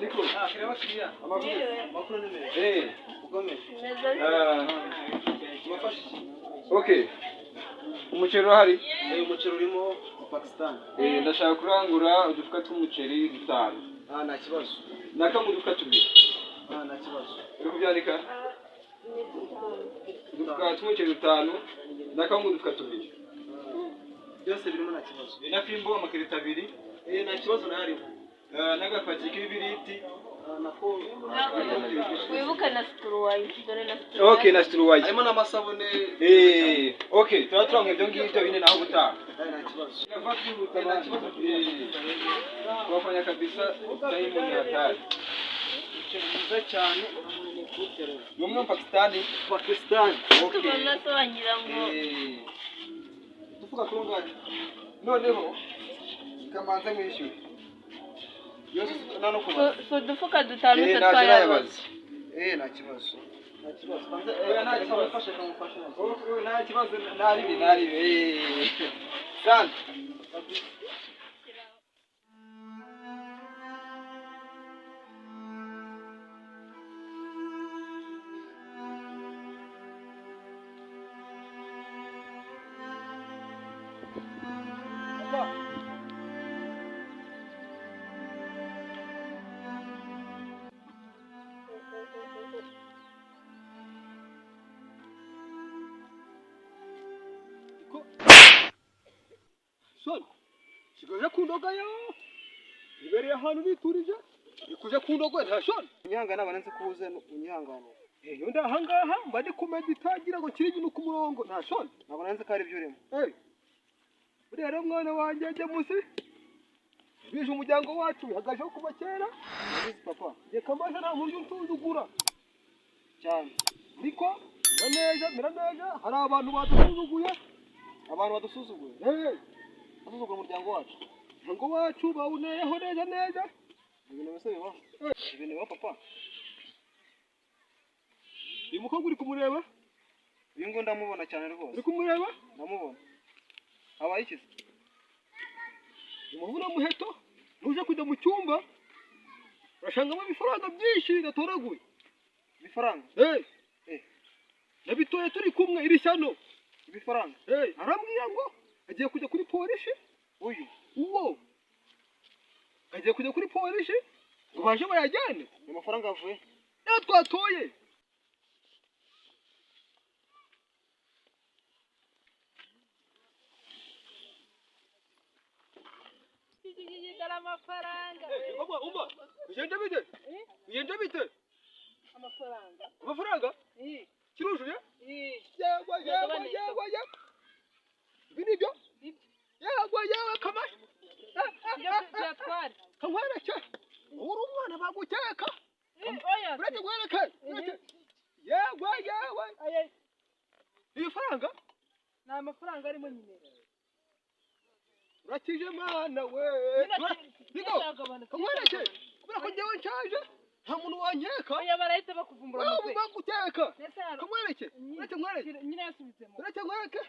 Niko. Kireba kiriya. Amakuru ni meza. Ukomeye. Mafashe. Okay. Umuceri uhari? Umuceri urimo Pakistan. Ndashaka kurangura udufuka tw'umuceri 5. Nta kibazo. Nakamu udufuka 2. Nta kibazo. Uri kubyandika? Udufuka tw'umuceri 5. Nakamu udufuka 2. Byose birimo nta kibazo. Na fimbo amakirita 2. Nta kibazo nahariho. Nagapaki k'ibiriti nako wibuka na Struway dore na Struway. Okay, na Struway harimo n'amasabune. Okay, turatwanga ibyo ngibyo bine naho gutaha. Nta kibazo. Nafati utabanje. Wafanya kabisa time ni hatari. Cyo cyane umuntu kutera. Mumwe Pakistan. Okay. Tubona tubangira ngo tuvuga kurungana. Noneho kamanza mwishyure. So dufuka 5 twayabaze. Nta kibazo. Nta kibazo naribi. Sana. Son, sigaje kundoga yo. Ibereye ahantu biturije. Ikuje kundoga nta son. Unyangana bananze kubuze unyangana. Yo ndahangaha mbadi kumeditagira ngo kiri ibintu ku murongo nta son. Ntabwo nanze kari byurimo. Buri rero mwana wanjye ajye musi. Bije umuryango wacu hagaje kuba kera. Nabizi papa. Je kamaje nta muryo ntuzugura. Cyane. Niko miraneja hari abantu badusuzuguye. Abantu badusuzuguye. Asuzugura umuryango wacu. Umuryango wacu bawuneyeho neza. ibintu bose bibaho ibintu bibaho papa uyu mukobwa uri kumureba uyu ngo ndamubona cyane rwose uri kumureba ndamubona habaye iki umuvuna muheto uje kujya mu cyumba urashangamo ibifaranga byinshi ndatoraguye ibifaranga nabitoye turi kumwe iri shyano ibifaranga arambwira ngo agiye kujya kuri polisi uyu uwo agiye kujya kuri polisi ngo baje bayajyane amafaranga avuye nayo twatoye amafaranga ugenda bite amafaranga kirujuje yagwa binibyo yagwa kamaye kamwereke uri umwana baguteka uretse gwereke yagwa ibifaranga ni amafaranga arimo nyine urakije mana we kamwereke kubera ko njyewe nshaje nta muntu wanyeka oya barahita bakuvumbura mu baguteka kamwereke nyine yasubitsemo uretse nkwereke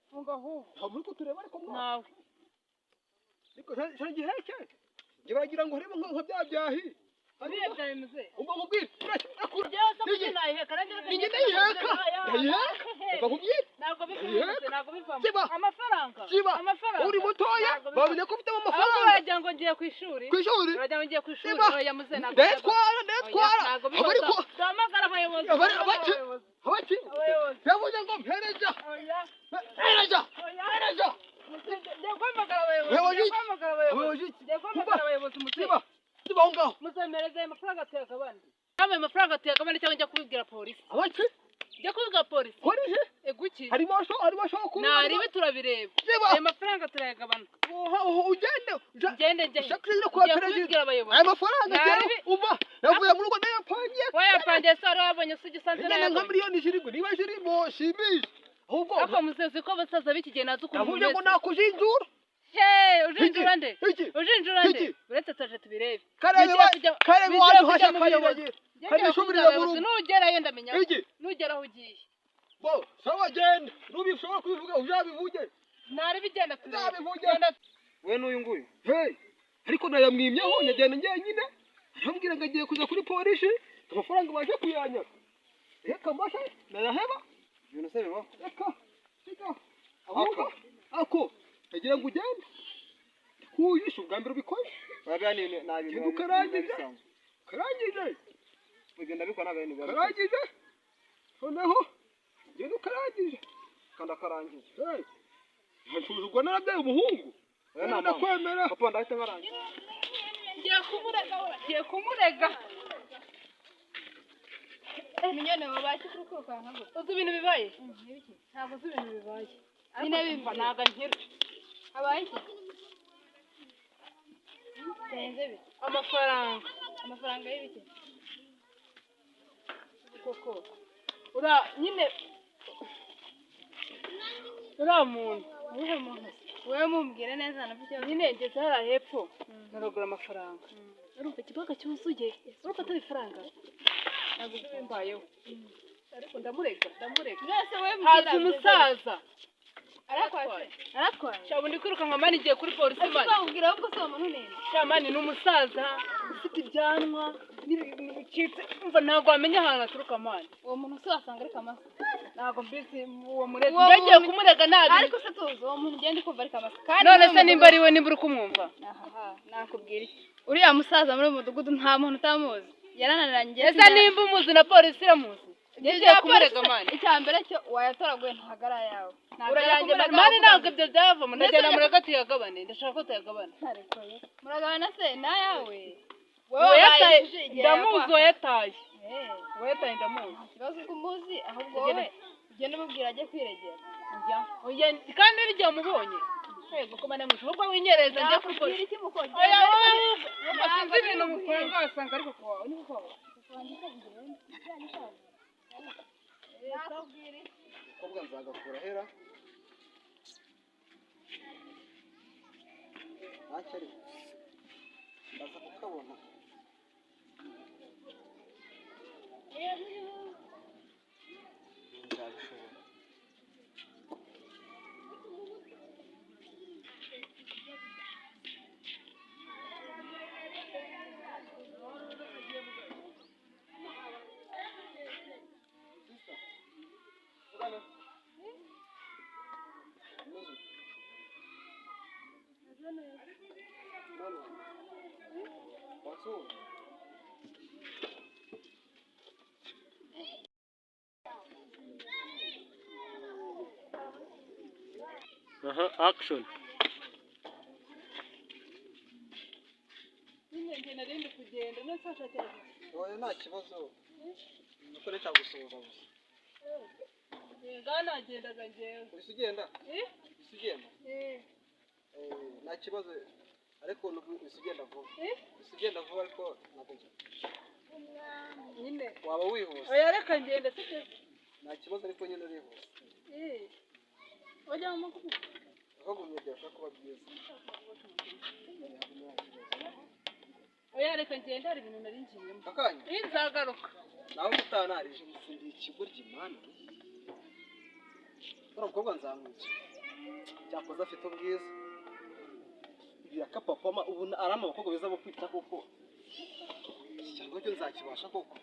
funga ahubwo nta muri kutureba ariko nawe ariko nta giheke ngibagira ngo harimo nka bya byahi Biye byabimuze umva mubwire byose kujinayiheka ninjye ndayiheka bakubwire ntabwo bivamo amafaranga uri mutoya babonye ko ufite amafaranga baragira ngo ngiye ku ishuri baragira ngo ngiye ku ishuri oya muze ndetwara ariko tamagara abayobozi abaki yavuze ngo mpereja muzemereze amafaranga ateka abandi kama amafaranga ateka abandi cyangwa njya kubibwira polisi abaki njya kubibwira polisi eguki harimo shoko naribi turabireba ayo mafaranga turayagabana ugende njye shakira kwa perezida ayo mafaranga umva yavuye mu rugo nayapangiye wayapangiye se ari wabonye se igisanzwe nayo nka miliyoni zirindwi niba zirimo shimisha ahubwo ako musezi ko basaza b'iki gihe nazi ukuntu navuze ngo nakujinjura ujinjura nde uretse tuje tubirebe karebe waduhasha kayibagire kanishubirira mu rugo nugerayo ndamenya nugeraho ugiye bo sawa genda nubishobora kubivuga uzabivuge ntari bigenda tuzabivuge we n'uyu nguyu ariko nayamwimyeho nyagenda njyenyine arambwira ngo agiye kuza kuri polisi amafaranga baje kuyanya reka mbashe nayaheba ibintu se bibaho reka ahubwo ako agira ngo ugende kuyisha ubwa mbere ubikoze karangije ugenda bikora n'agahinda karangije noneho genda ukarangije kandi akarangije ntashuzugwa narabyaye umuhungu ndakwemera papa ndahita nkarangiza ngiye kumurega minyone wabashye kurukuka nkago uzi ibintu bibaye ntabwo uzi ibintu bibaye nyine bimva naga nkira habaye iki tenze bi amafaranga y'ibiki koko nyine muntu uwuhe muntu wewe mumbwire neza nafite nyine ngeze hariya hepfo naragura amafaranga urumva ikibaga cyuzuye urumva atari ifaranga ntabwo bimbayeho ariko ndamurega mwese we haza umusaza aratwaye cyabo ndi kwiruka nka mani igiye kuri polisi mani akubwira ahubwo se umuntu nene cyamani ni umusaza ufite ibyanwa n'ibintu bicitse umva ntabwo wamenya ahantu aturuka mani uwo muntu se wasanga ari kamasa ntabwo mbizi uwo murezi ndagiye kumurega nabi ariko se tuzi uwo muntu ugenda ukumva ari kamasa none se nimba ari we nimba uri kumwumva nakubwira iki uriya musaza muri mudugudu nta muntu utamuzi yarananiranye ese nimba umuzi na polisi iramuzi ngiye kumurega mani icya mbere cyo wayatoraguye ntagara yawe urayanjye mani ntabwo ibyo byavamo ndagenda murega tuyagabane ndashaka ko tuyagabana muragabana se nayawe ndamuzi wayataye ndamuzi ikibazo uko umuzi ahubwo wowe ugenda umubwira ajye kwiregera kandi n'igihe mubonye yego ko mane mushi ubwo winyereza njye kubwira iki mukogera oya sinzi ibintu mukora wasanga ariko kwawe ni kwawe kobwa nzagakura hera ntacyo ari ndaza kukabona action. nyine njye narindi kugenda nasasha cyane Oya nta kibazo. Nukore cyagusoza gusa. ngana nagendaga njyewe Uri ugenda? Uri ugenda? Nta kibazo ariko uri ugenda vuba. Uri ugenda vuba ariko ntabwo nyine waba wihuse. oya reka ngende sike Nta kibazo ariko nyine urihuse. ojya mu makuru Ahagumye byashaka kuba byiza. oya reka ngende hari ibintu nari ngiyemo Akanya? nzagaruka Nawe mutanarije mufundi ikigo ry'Imana. Umukobwa nzamwica. Cyakoze afite ubwiza. Ibiraka papa ubu arama abakobwa beza bo kwita koko. Cyangwa cyo nzakibasha koko.